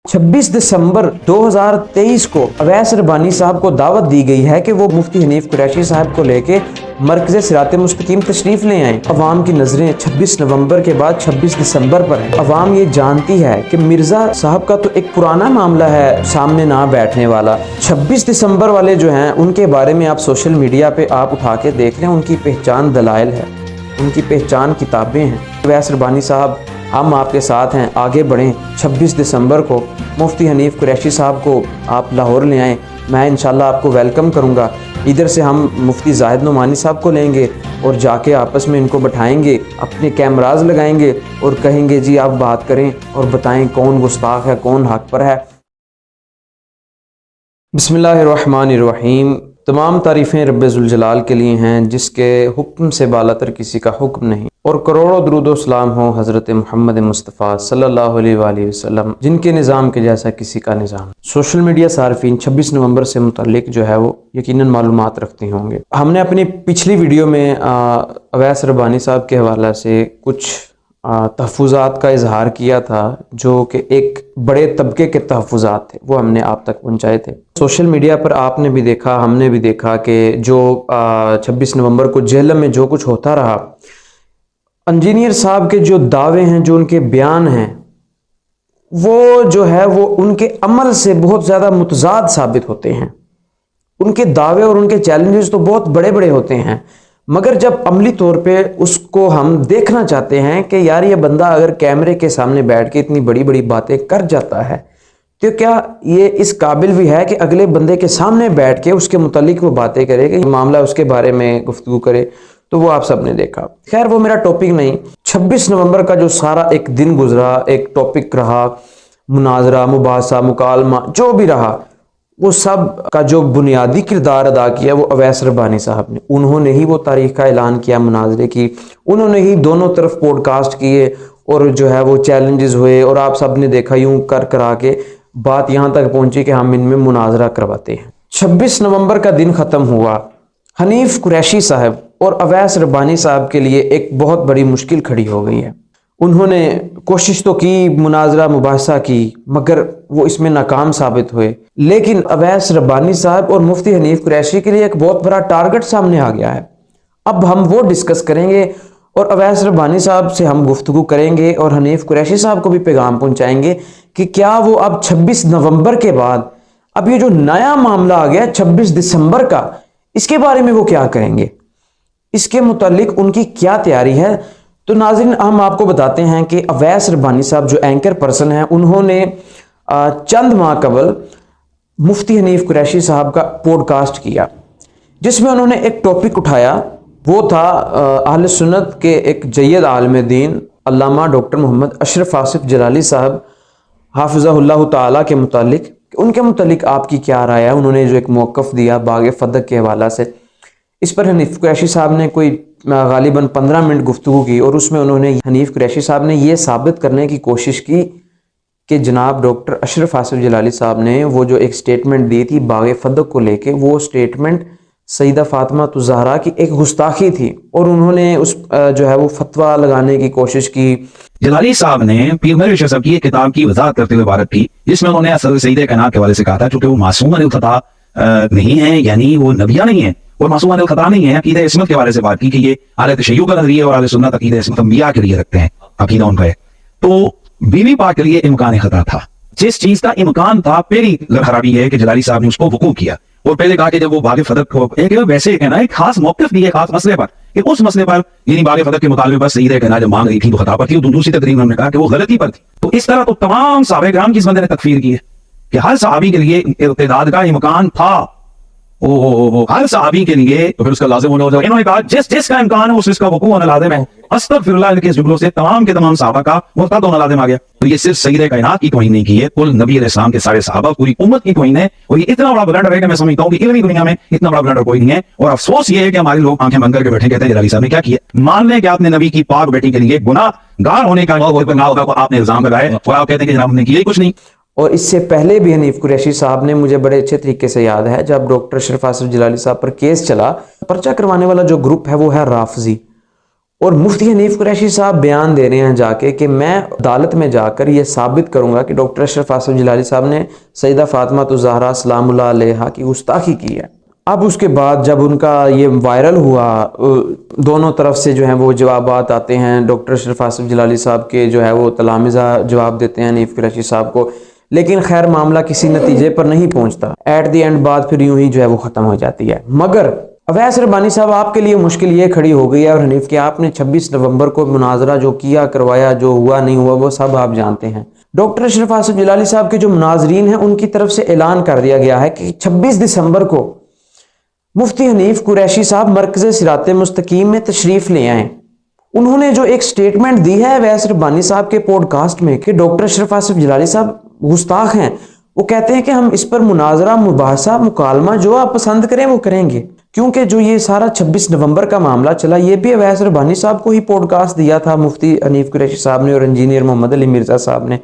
26 दिसंबर 2023 को अवैस रब्बानी साहब को दावत दी गई है कि वो मुफ्ती हनीफ कुरैशी साहब को लेके मरकज़ सिराते मुस्तकीम तशरीफ़ ले आएँ। अवाम की नज़रें 26 नवंबर के बाद 26 दिसंबर पर है। अवाम ये जानती है कि मिर्ज़ा साहब का तो एक पुराना मामला है सामने ना बैठने वाला। 26 दिसंबर वाले जो हैं उनके बारे में आप सोशल मीडिया पे आप उठा के देख लें, उनकी पहचान दलाइल है, उनकी पहचान किताबें हैं। अवैस रब्बानी साहब हम आपके साथ हैं, आगे बढ़ें। 26 दिसंबर को मुफ्ती हनीफ कुरैशी साहब को आप लाहौर ले आएँ, मैं इंशाल्लाह आपको वेलकम करूँगा। इधर से हम मुफ्ती जाहिद नुमानी साहब को लेंगे और जाके आपस में इनको बैठाएंगे, अपने कैमराज लगाएंगे और कहेंगे जी आप बात करें और बताएं कौन गुस्ताख है, कौन हक पर है। बिस्मिल्लाहिर्रहमानिर्रहीम। तमाम तारीफ़ें रब्बे ज़ुल जलाल के लिए हैं जिसके हुक्म से बालातर किसी का हुक्म नहीं, और करोड़ों दुरूद व सलाम हो हज़रत मोहम्मद मुस्तफ़ा सल्लल्लाहु अलैहि वसल्लम जिनके निज़ाम के जैसा किसी का निज़ाम। सोशल मीडिया सार्फिन 26 नवंबर से मुतल्लिक जो है वो यकीनन मालूमात रखते होंगे। हमने अपनी पिछली वीडियो में अवैस रब्बानी साहब के हवाला से कुछ तहफ़्फ़ुज़ात का इजहार किया था जो कि एक बड़े तबके के तहफ़्फ़ुज़ात थे, वो हमने आप तक पहुँचाए थे। सोशल मीडिया पर आपने भी देखा, हमने भी देखा कि जो 26 नवंबर को जेहलम में जो कुछ होता रहा, इंजीनियर साहब के जो दावे हैं, जो उनके बयान हैं, वो जो है वो उनके अमल से बहुत ज़्यादा मुतज़ाद साबित होते हैं। उनके दावे और उनके चैलेंजेस तो बहुत बड़े बड़े होते हैं, मगर जब अमली तौर पे उसको हम देखना चाहते हैं कि यार ये बंदा अगर कैमरे के सामने बैठ के इतनी बड़ी बड़ी बातें कर जाता है तो क्या ये इस काबिल भी है कि अगले बंदे के सामने बैठ के उसके मुतालिक वो बातें करे, कि मामला उसके बारे में गुफ्तगू करे। तो वो आप सब ने देखा। खैर वो मेरा टॉपिक नहीं। 26 नवंबर का जो सारा एक दिन गुजरा, एक टॉपिक रहा, मुनाजरा, मुबासा, मुकालमा जो भी रहा, वो सब का जो बुनियादी किरदार अदा किया वो अवैस रब्बानी साहब ने। उन्होंने ही वो तारीख का ऐलान किया मुनाजरे की, उन्होंने ही दोनों तरफ पॉडकास्ट किए और जो है वो चैलेंजेस हुए, और आप सब ने देखा यूं कर करा के बात यहाँ तक पहुंची कि हम इनमें मुनाजरा करवाते हैं। 26 नवंबर का दिन ख़त्म हुआ। हनीफ कुरैशी साहब और अवैस रब्बानी साहब के लिए एक बहुत बड़ी मुश्किल खड़ी हो गई है। उन्होंने कोशिश तो की, मुनाजरा मुबासा की, मगर वो इसमें नाकाम साबित हुए। लेकिन अवैस रब्बानी साहब और मुफ्ती हनीफ कुरैशी के लिए एक बहुत बड़ा टारगेट सामने आ गया है। अब हम वो डिस्कस करेंगे और अवैस रब्बानी साहब से हम गुफ्तगू करेंगे और हनीफ कुरैशी साहब को भी पैगाम पहुंचाएंगे कि क्या वो अब 26 नवंबर के बाद अब ये जो नया मामला आ गया 26 दिसंबर का, इसके बारे में वो क्या करेंगे, इसके मुतालिक उनकी क्या तैयारी है। तो नाज़रीन हम आपको बताते हैं कि अवैस रब्बानी साहब जो एंकर पर्सन हैं, उन्होंने चंद माह कबल मुफ्ती हनीफ कुरैशी साहब का पॉडकास्ट किया जिसमें उन्होंने एक टॉपिक उठाया। वो था अहले सुन्नत के एक जय्यद आलिम दीन अल्लामा डॉक्टर मोहम्मद अशरफ आसिफ जलाली साहब हाफिज़हुल्लाह ताला के मुतालिक, उनके मुतालिक आपकी क्या राय है। उन्होंने जो एक मौक़िफ़ दिया बाग़ फ़दक के हवाला से, इस पर हनीफ कुरैशी साहब ने कोई गालिबन 15 मिनट गुफ्तगू की और उसमें उन्होंने हनीफ कुरैशी साहब ने ये साबित करने की कोशिश की कि जनाब डॉक्टर अशरफ आसिफ जलाली साहब ने वो जो एक स्टेटमेंट दी थी बाग़ फ़दक को लेके, वो स्टेटमेंट सईदा फ़ातिमा ज़हरा की एक गुस्ताखी थी और उन्होंने उस जो है वो फतवा लगाने की कोशिश की। जलाली साहब ने पीर मेहर साहब की एक किताब की वजाहत करते हुए इबारत की जिसमें उन्होंने असल सईद कायनात के हवाले से कहा था, चूंकि वो मासूम अनिल खता नहीं है, यानी वो नबिया नहीं है और मासूम अनिल खता नहीं है। अकीदा इस्मत के हवाले से बात की कि ये आले तशय्युअ का नजरिया और आले सुन्नत अकीदा इस्मत अंबिया के लिए रखते हैं, अकीदा उनका है। तो बीवी पाक के लिए इम्कान खता था, जिस चीज का इम्कान था पहली खराबी है कि जलाली साहब ने उसको वकूफ किया और पहले कहा कि जब वो बाग़ फ़दक को एक वैसे कहना एक खास मौक़िफ़ दिए खास मसले पर, कि उस मसले पर यानी बाग़ फ़दक के मुताबिक बस सईद कहना जब मांग रही थी तो खता पर थी, तो दूसरी तकरीर में हमने कहा कि वो गलती पर थी। तो इस तरह तो तमाम सहाबा किराम की इस बंदे ने तकफीर की है कि हर सहाबी के लिए इर्तिदाद का इम्कान था, हर सहाबी के लिए, तो फिर उसका लाज़िम होना हो जाए। इन्होंने कहा जिसका इम्कान है उसका वक़ूअ होना लाज़िम है। अस्तग़फिरुल्लाह के जुमलों से तमाम के तमाम सहाबा का मुर्तद होना लाज़िम आ गया। तो ये सिर्फ सईद कायनात की तौहीन नहीं की है, कुल नबी अलैहिस्सलाम के सारे सहाबा पूरी उम्मत की तौहीन है। और ये इतना बड़ा ब्लंडर है कि मैं समझता हूँ कि इल्मी दुनिया में इतना बड़ा ब्लंडर कोई नहीं है। और अफसोस ये है कि हमारे लोग आंखें बंद करके बैठे कहते हैं जलाली साहब ने क्या किया। मान लें कि आपने नबी की पाक बेटी के लिए गुनाहगार होने का आपने इल्जाम लगाया और आप कहते हैं कि जनाब हमने किया ही कुछ नहीं। और इससे पहले भी हनीफ कुरैशी साहब ने, मुझे बड़े अच्छे तरीके से याद है, जब डॉक्टर अशरफ आसिफ जलाली साहब पर केस चला, पर्चा करवाने वाला जो ग्रुप है वो है राफजी, اور مفتی حنیف قریشی صاحب بیان دے رہے ہیں جا کے کہ میں عدالت میں جا کر یہ ثابت کروں گا کہ ڈاکٹر اشرف آصف جلالی صاحب نے سیدہ فاطمہ الزہرا سلام اللہ علیہا کی گستاخی کی ہے۔ اب اس کے بعد جب ان کا یہ وائرل ہوا، دونوں طرف سے جو ہیں وہ جوابات آتے ہیں، ڈاکٹر اشرف آصف جلالی صاحب کے جو ہے وہ تلامذہ جواب دیتے ہیں حنیف قریشی صاحب کو، لیکن خیر معاملہ کسی نتیجے پر نہیں پہنچتا، ایٹ دی اینڈ بات پھر یوں ہی جو ہے وہ ختم ہو جاتی ہے۔ مگر اویس ربانی صاحب آپ کے لیے مشکل یہ کھڑی ہو گئی ہے اور حنیف کہ آپ نے 26 نومبر کو مناظرہ جو کیا کروایا، جو ہوا نہیں ہوا وہ سب آپ جانتے ہیں۔ ڈاکٹر اشرف آصف جلالی صاحب کے جو مناظرین ہیں ان کی طرف سے اعلان کر دیا گیا ہے کہ 26 دسمبر کو مفتی حنیف قریشی صاحب مرکز صراط مستقیم میں تشریف لے آئیں۔ انہوں نے جو ایک سٹیٹمنٹ دی ہے اویس ربانی صاحب کے پوڈ کاسٹ میں کہ ڈاکٹر اشرف آصف جلالی صاحب گستاخ ہیں، وہ کہتے ہیں کہ ہم اس پر مناظرہ، مباحثہ، مکالمہ جو آپ پسند کریں وہ کریں گے، کیونکہ جو یہ سارا 26 نومبر کا معاملہ چلا یہ بھی اویس ربانی صاحب کو ہی پوڈ کاسٹ دیا تھا مفتی حنیف قریشی صاحب نے اور انجینئر محمد علی مرزا صاحب نے،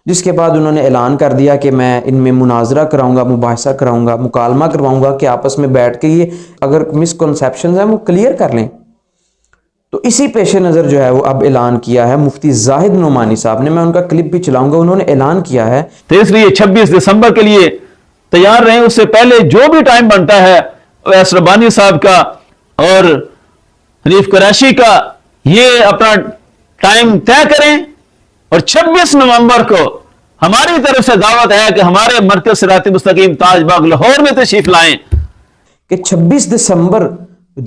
جس کے بعد انہوں نے اعلان کر دیا کہ میں ان میں مناظرہ کراؤں گا، مباحثہ کراؤں گا، مکالمہ کرواؤں گا کہ آپس میں بیٹھ کے یہ اگر مسکنسیپشنز ہیں وہ کلیئر کر لیں۔ تو اسی پیش نظر جو ہے وہ اب اعلان کیا ہے مفتی زاہد نعمانی صاحب نے، میں ان کا کلپ بھی چلاؤں گا، انہوں نے اعلان کیا ہے تو اس لیے 26 دسمبر کے لیے تیار رہیں، اس سے پہلے جو بھی ٹائم بنتا ہے اویس ربانی صاحب کا اور حنیف قریشی کا یہ اپنا ٹائم طے کریں، اور 26 نومبر کو ہماری طرف سے دعوت ہے کہ ہمارے مرکز صراط مستقیم تاج باغ لاہور میں تشریف لائیں کہ 26 دسمبر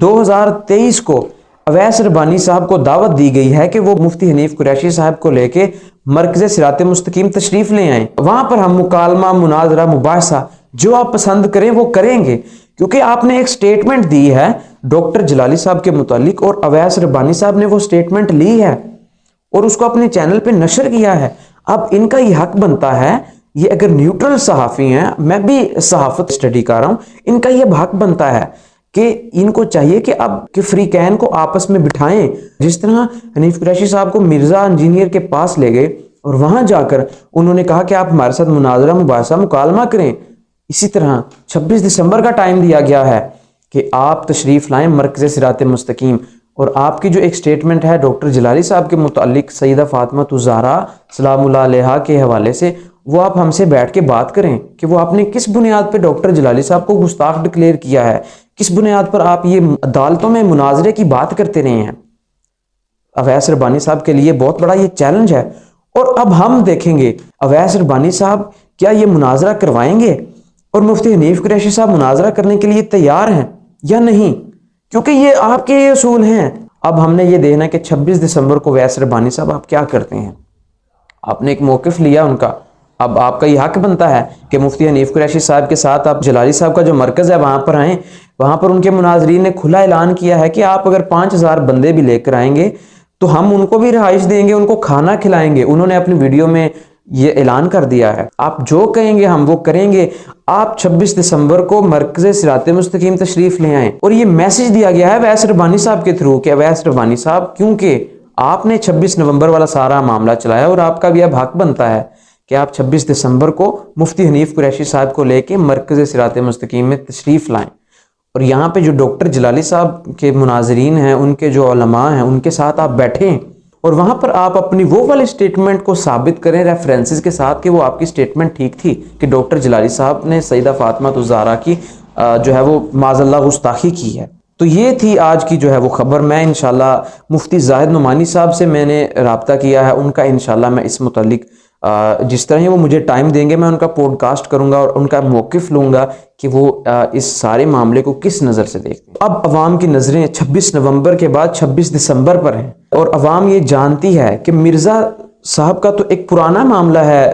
2023 کو اویس ربانی صاحب کو دعوت دی گئی ہے کہ وہ مفتی حنیف قریشی صاحب کو لے کے مرکز صراط مستقیم تشریف لے آئیں، وہاں پر ہم مکالمہ، مناظرہ، مباحثہ جو آپ پسند کریں وہ کریں گے، کیونکہ آپ نے ایک سٹیٹمنٹ دی ہے ڈاکٹر جلالی صاحب کے متعلق اور اویس ربانی صاحب نے وہ سٹیٹمنٹ لی ہے اور اس کو اپنے چینل پہ نشر کیا ہے۔ اب ان کا یہ حق بنتا ہے، یہ اگر نیوٹرل صحافی ہیں، میں بھی صحافت اسٹڈی کر رہا ہوں، ان کا یہ حق بنتا ہے کہ ان کو چاہیے کہ اب کہ فریقین کو آپس میں بٹھائیں، جس طرح حنیف قریشی صاحب کو مرزا انجینئر کے پاس لے گئے اور وہاں جا کر انہوں نے کہا کہ آپ ہمارے ساتھ مناظرہ، مباحثہ، مکالمہ کریں، اسی طرح 26 دسمبر کا ٹائم دیا گیا ہے کہ آپ تشریف لائیں مرکز صراط مستقیم، اور آپ کی جو ایک سٹیٹمنٹ ہے ڈاکٹر جلالی صاحب کے متعلق سیدہ فاطمہ الزہرا سلام اللہ علیہا کے حوالے سے، وہ آپ ہم سے بیٹھ کے بات کریں کہ وہ آپ نے کس بنیاد پہ ڈاکٹر جلالی صاحب کو گستاخ ڈکلیئر کیا ہے، کس بنیاد پر آپ یہ عدالتوں میں مناظرے کی بات کرتے رہے ہیں۔ اویس ربانی صاحب کے لیے بہت بڑا یہ چیلنج ہے، اور اب ہم دیکھیں گے اویس ربانی صاحب کیا یہ مناظرہ کروائیں گے اور مفتی حنیف قریشی صاحب مناظرہ کرنے کے لیے تیار ہیں یا نہیں، کیونکہ یہ آپ کے اصول ہیں۔ اب ہم نے یہ دیکھنا ہے کہ 26 دسمبر کو اویس ربانی صاحب آپ کیا کرتے ہیں۔ آپ نے ایک موقف لیا ان کا، اب آپ کا یہ حق بنتا ہے کہ مفتی حنیف قریشی صاحب کے ساتھ آپ جلالی صاحب کا جو مرکز ہے وہاں پر آئیں۔ وہاں پر ان کے مناظرین نے کھلا اعلان کیا ہے کہ آپ اگر 5000 بندے بھی لے کر آئیں گے تو ہم ان کو بھی رہائش دیں گے، ان کو کھانا کھلائیں گے۔ انہوں نے اپنی ویڈیو میں یہ اعلان کر دیا ہے، آپ جو کہیں گے ہم وہ کریں گے، آپ 26 دسمبر کو مرکز صراط مستقیم تشریف لے آئیں۔ اور یہ میسج دیا گیا ہے اویس ربانی صاحب کے تھرو کہ اویس ربانی صاحب کیونکہ آپ نے 26 نومبر والا سارا معاملہ چلایا اور آپ کا بھی اب حق بنتا ہے کہ آپ 26 دسمبر کو مفتی حنیف قریشی صاحب کو لے کے مرکز صراط مستقیم میں تشریف لائیں، اور یہاں پہ جو ڈاکٹر جلالی صاحب کے مناظرین ہیں، ان کے جو علماء ہیں، ان کے ساتھ آپ بیٹھیں اور وہاں پر آپ اپنی وہ والی سٹیٹمنٹ کو ثابت کریں ریفرنسز کے ساتھ کہ وہ آپ کی سٹیٹمنٹ ٹھیک تھی کہ ڈاکٹر جلالی صاحب نے سیدہ فاطمہ الزہرا کی جو ہے وہ معاذ اللہ گستاخی کی ہے۔ تو یہ تھی آج کی جو ہے وہ خبر۔ میں انشاءاللہ مفتی زاہد نعمانی صاحب سے میں نے رابطہ کیا ہے، ان کا انشاءاللہ میں اس متعلق جس طرح ہی وہ مجھے ٹائم دیں گے میں ان کا پوڈ کاسٹ کروں گا اور ان کا موقف لوں گا کہ وہ اس سارے معاملے کو کس نظر سے دیکھتے ہیں۔ اب عوام کی نظریں 26 نومبر کے بعد 26 دسمبر پر ہیں، اور عوام یہ جانتی ہے کہ مرزا صاحب کا تو ایک پرانا معاملہ ہے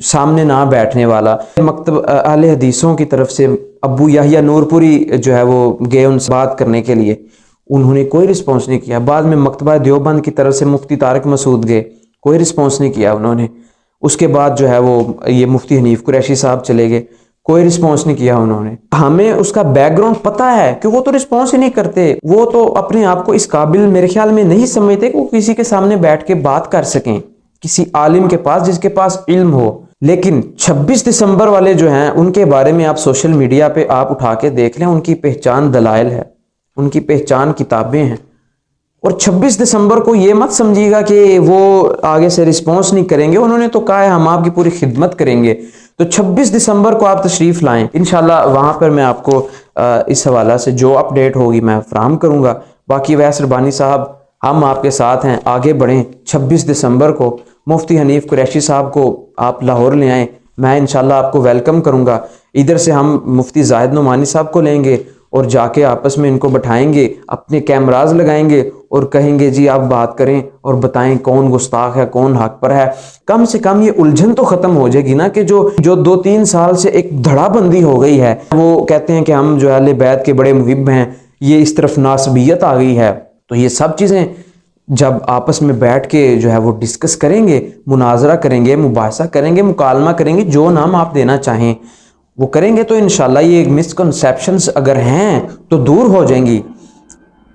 سامنے نہ بیٹھنے والا۔ مکتب اہل حدیثوں کی طرف سے ابو یحییٰ نورپوری جو ہے وہ گئے ان سے بات کرنے کے لیے، انہوں نے کوئی رسپانس نہیں کیا۔ بعد میں مکتبہ دیوبند کی طرف سے مفتی طارق مسعود گئے، کوئی رسپانس نہیں کیا انہوں نے۔ اس کے بعد جو ہے وہ یہ مفتی حنیف قریشی صاحب چلے گئے، کوئی رسپانس نہیں کیا انہوں نے۔ ہمیں اس کا بیک گراؤنڈ پتہ ہے کہ وہ تو رسپانس ہی نہیں کرتے، وہ تو اپنے آپ کو اس قابل میرے خیال میں نہیں سمجھتے کہ وہ کسی کے سامنے بیٹھ کے بات کر سکیں، کسی عالم کے پاس جس کے پاس علم ہو۔ لیکن 26 دسمبر والے جو ہیں ان کے بارے میں آپ سوشل میڈیا پہ آپ اٹھا کے دیکھ لیں، ان کی پہچان دلائل ہے، ان کی پہچان کتابیں ہیں۔ और 26 दिसंबर को ये मत समझिएगा कि वो आगे से रिस्पॉन्स नहीं करेंगे, उन्होंने तो कहा है हम आपकी पूरी खिदमत करेंगे। तो 26 दिसंबर को आप तशरीफ़ लाएं, इंशाल्लाह वहाँ पर मैं आपको इस हवाला से जो अपडेट होगी मैं फराहम करूँगा। बाकी अवैस रब्बानी साहब हम आपके साथ हैं, आगे बढ़ें। 26 दिसंबर को मुफ्ती हनीफ कुरैशी साहब को आप लाहौर ले आएँ, मैं इंशाल्लाह आपको वेलकम करूँगा। इधर से हम मुफ्ती जाहिद नुमानी साहब को लेंगे और जाके आपस में इनको बैठाएंगे, अपने कैमराज लगाएंगे और कहेंगे जी आप बात करें और बताएं कौन गुस्ताख है कौन हक पर है। कम से कम ये उलझन तो खत्म हो जाएगी ना कि जो 2-3 साल से एक धड़ाबंदी हो गई है। वो कहते हैं कि हम जो है अहले बैत के बड़े मुहिब हैं, ये इस तरफ नासबियत आ गई है। तो ये सब चीज़ें जब आपस में बैठ के जो है वो डिस्कस करेंगे, मुनाजरा करेंगे, मुबाहसा करेंगे, मुकालमा करेंगे, जो नाम आप देना चाहें वो करेंगे, तो इंशाल्लाह ये मिसकंसेप्शंस अगर हैं तो दूर हो जाएंगी,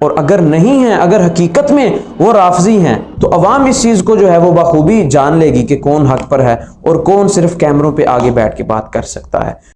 और अगर नहीं हैं, अगर हकीकत में वो राफजी हैं, तो अवाम इस चीज़ को जो है वो बखूबी जान लेगी कि कौन हक पर है और कौन सिर्फ कैमरों पे आगे बैठ के बात कर सकता है।